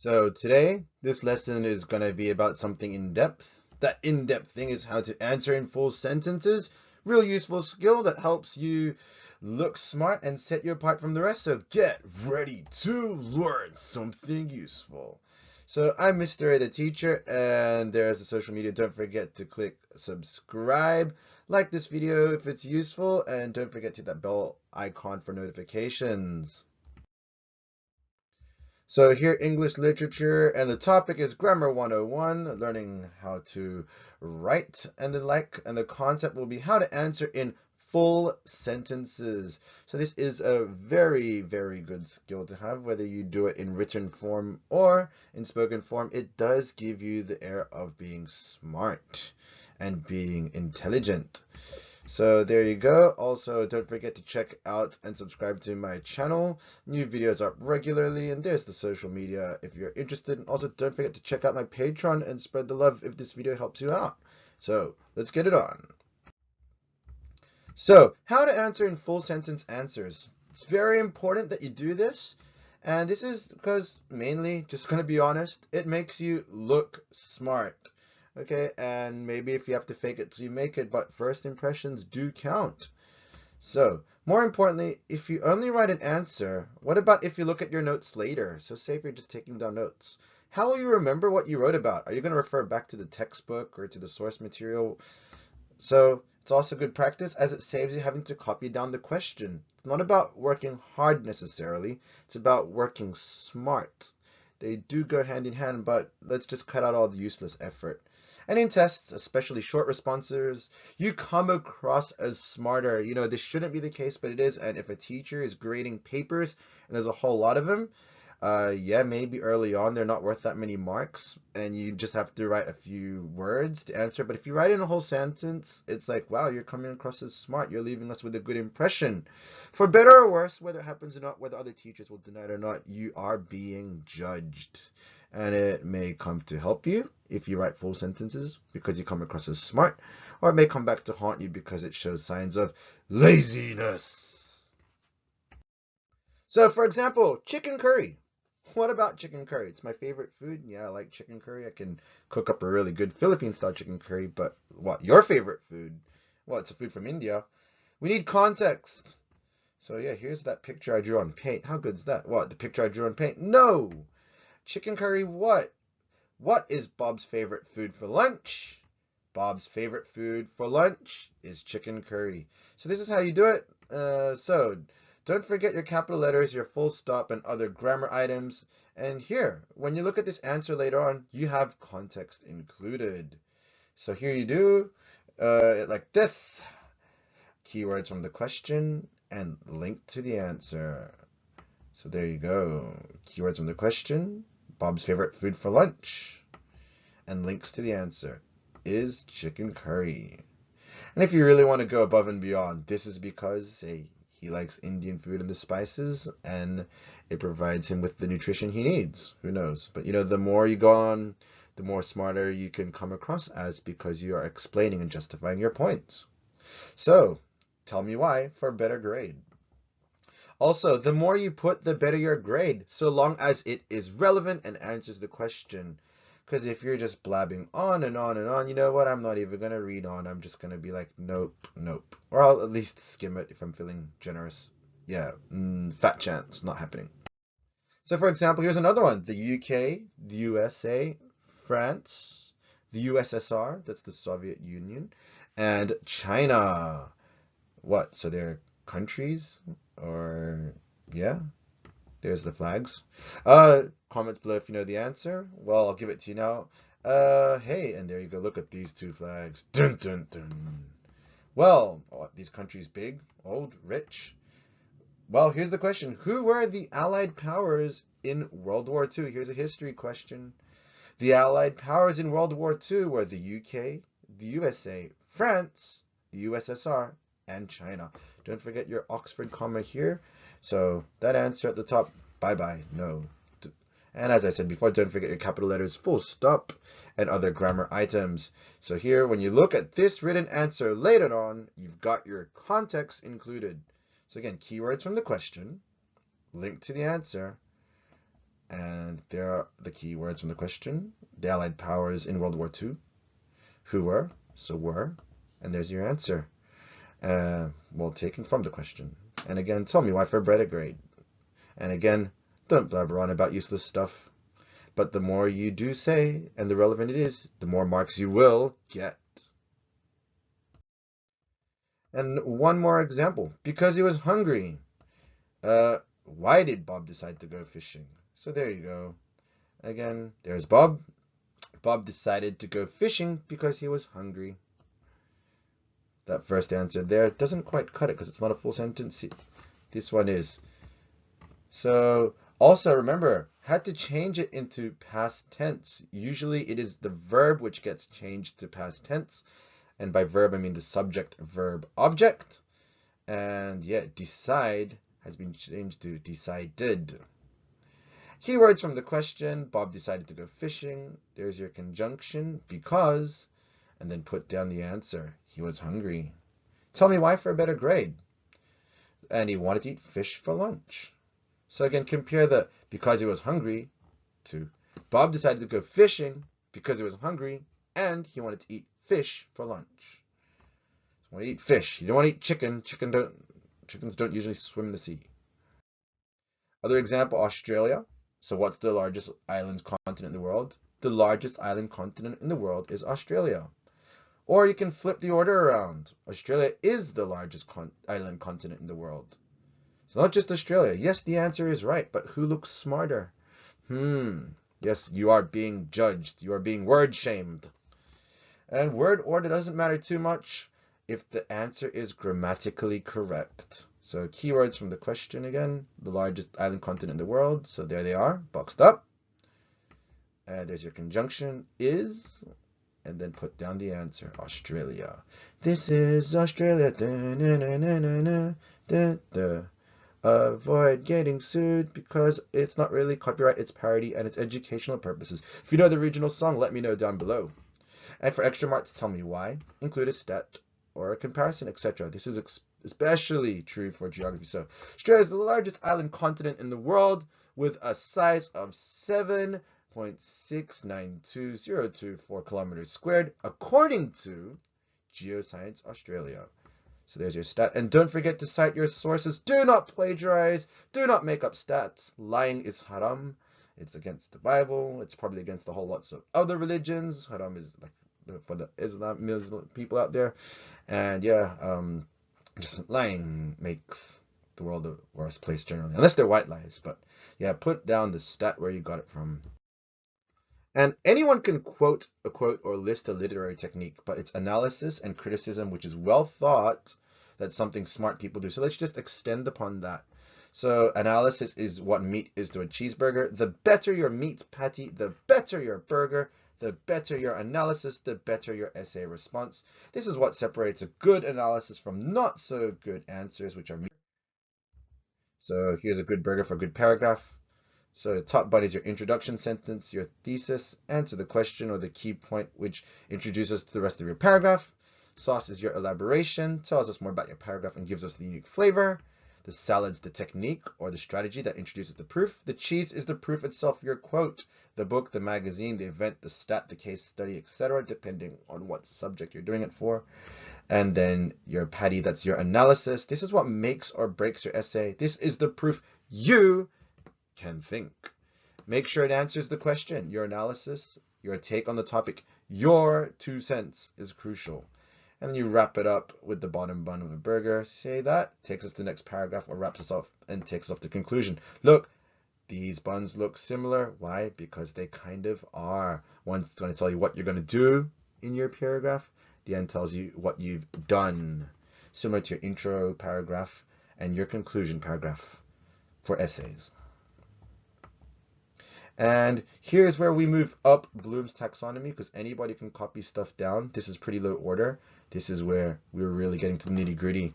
So today, this lesson is going to be about something in-depth. That in-depth thing is how to answer in full sentences. Real useful skill that helps you look smart and set you apart from the rest. So get ready to learn something useful. So I'm Mr. the teacher, and there's the social media. Don't forget to click subscribe, like this video if it's useful, and don't forget to hit that bell icon for notifications. So here, English literature, and the topic is Grammar 101, learning how to write and the like, and the concept will be how to answer in full sentences. So this is a very, very good skill to have, whether you do it in written form or in spoken form. It does give you the air of being smart and being intelligent. So there you go. Also, don't forget to check out and subscribe to my channel. New videos up regularly, and there's the social media if you're interested. And also, don't forget to check out my Patreon and spread the love if this video helps you out. So let's get it on. So how to answer in full sentence answers. It's very important that you do this. And this is because mainly, just going to be honest, it makes you look smart. Okay, and maybe if you have to fake it till you make it, but first impressions do count. So, more importantly, if you only write an answer, what about if you look at your notes later? So say if you're just taking down notes. How will you remember what you wrote about? Are you going to refer back to the textbook or to the source material? So it's also good practice as it saves you having to copy down the question. It's not about working hard necessarily. It's about working smart. They do go hand in hand, but let's just cut out all the useless effort. And in tests, especially short responses, you come across as smarter. You know, this shouldn't be the case, but it is. And if a teacher is grading papers, and there's a whole lot of them, yeah, maybe early on they're not worth that many marks, and you just have to write a few words to answer. But if you write in a whole sentence, it's like, wow, you're coming across as smart. You're leaving us with a good impression. For better or worse, whether it happens or not, whether other teachers will deny it or not, you are being judged. And it may come to help you if you write full sentences because you come across as smart, or it may come back to haunt you because it shows signs of laziness. So, for example, chicken curry. What about chicken curry? It's my favorite food. Yeah, I like chicken curry. I can cook up a really good Philippine-style chicken curry, but what, your favorite food? Well, it's a food from India. We need context. So yeah, here's that picture I drew on paint. How good's that? What, the picture I drew on paint? No! Chicken curry what? What is Bob's favorite food for lunch? Bob's favorite food for lunch is chicken curry. So this is how you do it. So don't forget your capital letters, your full stop, and other grammar items. And here, when you look at this answer later on, you have context included. So here you do, like this. Keywords from the question and link to the answer. So there you go. Keywords from the question. Bob's favorite food for lunch. And links to the answer is chicken curry. And if you really want to go above and beyond, this is because he likes Indian food and the spices, and it provides him with the nutrition he needs. Who knows? But you know, the more you go on, the more smarter you can come across as because you are explaining and justifying your points. So tell me why for a better grade. Also, the more you put, the better your grade, so long as it is relevant and answers the question. Because if you're just blabbing on and on and on, you know what? I'm not even going to read on. I'm just going to be like, nope, nope. Or I'll at least skim it if I'm feeling generous. Yeah, fat chance, not happening. So for example, here's another one. The UK, the USA, France, the USSR, that's the Soviet Union, and China. What? So they're countries? Or, yeah, there's the flags. Comments below if you know the answer. Well, I'll give it to you now. Hey, and there you go. Look at these two flags. Dun, dun, dun. Well, are these countries big, old, rich? Well, here's the question. Who were the Allied powers in World War II? Here's a history question. The Allied powers in World War II were the UK, the USA, France, the USSR, and China. Don't forget your Oxford comma here. So that answer at the top, bye-bye, no. And as I said before, don't forget your capital letters, full stop, and other grammar items. So here, when you look at this written answer later on, you've got your context included. So again, keywords from the question, link to the answer, And there are the key words from the question. The Allied powers in World War II. Who were? So were. And there's your answer. Well, taken from the question. And again, tell me why for a grade. And again, don't blabber on about useless stuff. But the more you do say, and the relevant it is, the more marks you will get. And one more example. Because he was hungry. Why did Bob decide to go fishing? So there you go. Again, there's Bob. Bob decided to go fishing because he was hungry. That first answer there doesn't quite cut it because it's not a full sentence. This one is. So also remember, had to change it into past tense. Usually it is the verb which gets changed to past tense. And by verb, I mean the subject, verb, object. And yeah, decide has been changed to decided. Keywords from the question. Bob decided to go fishing. There's your conjunction, because, and then put down the answer. He was hungry. Tell me why for a better grade. And he wanted to eat fish for lunch. So again, compare the because he was hungry to Bob decided to go fishing because he was hungry and he wanted to eat fish for lunch. So you want to eat fish. You don't want to eat chicken. Chickens don't usually swim in the sea. Other example, Australia. So what's the largest island continent in the world? The largest island continent in the world is Australia. Or you can flip the order around. Australia is the largest island continent in the world. It's not just Australia. Yes, the answer is right, but who looks smarter? Yes, you are being judged. You are being word shamed. And word order doesn't matter too much if the answer is grammatically correct. So keywords from the question again, the largest island continent in the world. So there they are, boxed up. And there's your conjunction, is, and then put down the answer, Australia. This is Australia. Avoid getting sued because it's not really copyright, it's parody, and it's educational purposes. If you know the original song, let me know down below. And for extra marks, tell me why. Include a stat or a comparison, etc. This is especially true for geography. So Australia is the largest island continent in the world with a size of 7.692024 kilometers squared, according to Geoscience Australia. So there's your stat. And don't forget to cite your sources. Do not plagiarize. Do not make up stats. Lying is haram. It's against the Bible. It's probably against a whole lots of other religions. Haram is like for the Muslim people out there. And yeah, just lying makes the world a worse place generally. Unless they're white lies. But yeah, put down the stat where you got it from. And anyone can quote a quote or list a literary technique, but it's analysis and criticism, which is well thought, that's something smart people do. So let's just extend upon that. So analysis is what meat is to a cheeseburger. The better your meat patty, the better your burger, the better your analysis, the better your essay response. This is what separates a good analysis from not so good answers, which are meat. So here's a good burger for a good paragraph. So top button is your introduction sentence, your thesis, answer the question or the key point which introduces to the rest of your paragraph. Sauce is your elaboration, tells us more about your paragraph and gives us the unique flavor. The salad's the technique or the strategy that introduces the proof. The cheese is the proof itself, your quote, the book, the magazine, the event, the stat, the case study, etc., depending on what subject you're doing it for. And then your patty, that's your analysis. This is what makes or breaks your essay. This is the proof you can think. Make sure it answers the question. Your analysis, your take on the topic, your 2 cents is crucial. And then you wrap it up with the bottom bun of a burger. Say that, takes us to the next paragraph or wraps us off and takes us off to conclusion. Look, these buns look similar. Why? Because they kind of are. One's going to tell you what you're going to do in your paragraph. The end tells you what you've done. Similar to your intro paragraph and your conclusion paragraph for essays. And here's where we move up Bloom's taxonomy, because anybody can copy stuff down. This is pretty low order. This is where we're really getting to the nitty gritty,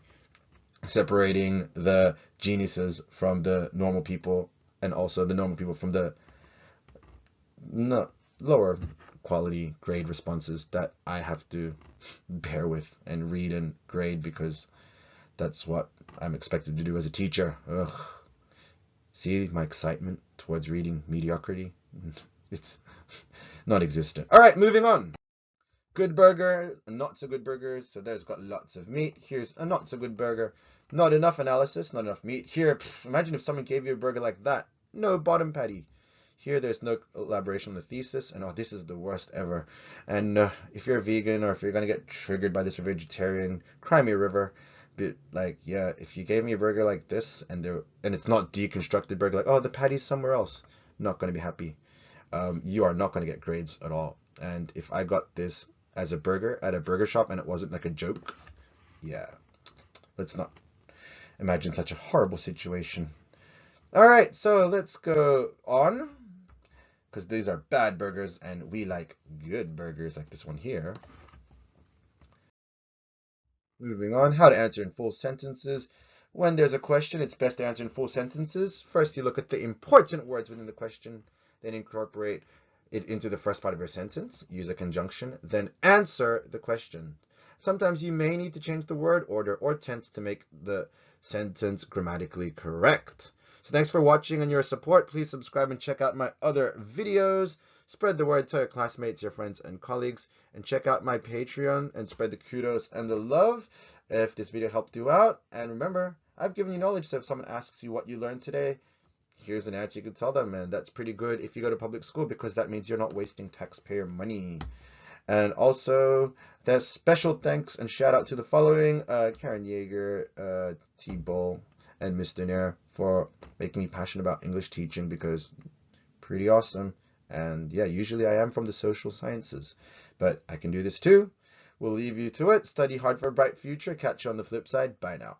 separating the geniuses from the normal people, and also the normal people from the lower quality grade responses that I have to bear with and read and grade because that's what I'm expected to do as a teacher. Ugh. See my excitement towards reading mediocrity? It's non-existent. All right, moving on. Good burger, not so good burgers. So there's got lots of meat. Here's a not so good burger. Not enough analysis, not enough meat. Here, imagine if someone gave you a burger like that. No bottom patty. Here, there's no elaboration on the thesis. And oh, this is the worst ever. And if you're a vegan or if you're going to get triggered by this vegetarian, cry me a river. But like, yeah, if you gave me a burger like this and it's not deconstructed burger, like, oh, the patty's somewhere else, not going to be happy. You are not going to get grades at all. And if I got this as a burger at a burger shop and it wasn't like a joke, yeah, let's not imagine such a horrible situation. All right, so let's go on, because these are bad burgers and we like good burgers like this one here. Moving on, how to answer in full sentences. When there's a question, it's best to answer in full sentences. First, you look at the important words within the question, then incorporate it into the first part of your sentence, use a conjunction, then answer the question. Sometimes you may need to change the word order or tense to make the sentence grammatically correct. So thanks for watching and your support. Please subscribe and check out my other videos. Spread the word to your classmates, your friends, and colleagues. And check out my Patreon and spread the kudos and the love if this video helped you out. And remember, I've given you knowledge, so if someone asks you what you learned today, here's an answer you can tell them, and that's pretty good if you go to public school, because that means you're not wasting taxpayer money. And also, there's special thanks and shout out to the following: Karen Yeager, T. Bull, and Mr. Nair for making me passionate about English teaching, because pretty awesome. And yeah, usually I am from the social sciences, but I can do this too. We'll leave you to it. Study hard for a bright future. Catch you on the flip side. Bye now.